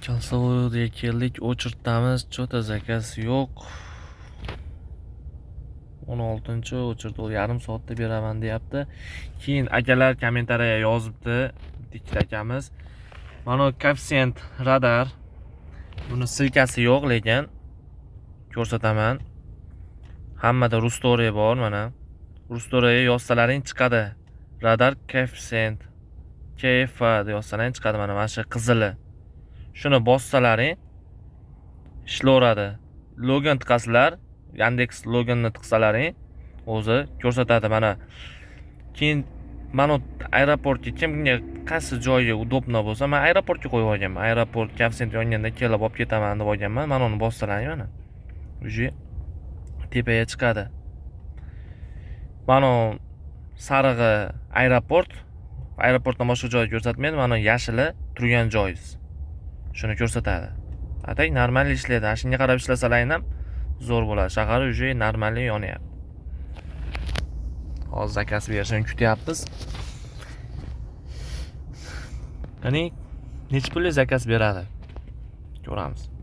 Kalsovga keldik, o'chirtamiz, cho'ta zakaz yo'q. 16-o'chirdi, u yarim soatda beraman deyapti. Keyin akalar kommentariyaga yozibdi, ikkita akamiz. Mana koeffitsient radar. Buni silkasi yo'q, lekin ko'rsataman. Hammada Rustore bor, mana. Rustorega yozsalaring chiqadi. Radar koeffitsient KF deb yozsalaring chiqadi, mana shu qizili. Shuni bossalaring ishlayveradi. Login tiqasizlar, Yandex loginni tiqsalaring o'zi ko'rsatadi mana. Keyin mana aeroportga kimga qaysi joyi udobno bo'lsa, men aeroportga qo'yib olganman. Aeroport koeffitsient yonganda kelib olib ketaman deb olganman. Mana uni bossalaring mana. Uji tepaga chiqadi. Mana sarig'i aeroport. Aeroportdan boshqa joy ko'rsatmaydi. Mana yashili turgan joyingiz. Shuni ko'rsatadi. Atak normal ishlaydi. Shunga qarab ishlasalaring ham zo'r bo'ladi. Shahar uji normal yonyapti. Hozir zakaz berishini kutyapmiz. Ya'ni necha pullik zakaz beradi? Ko'ramiz.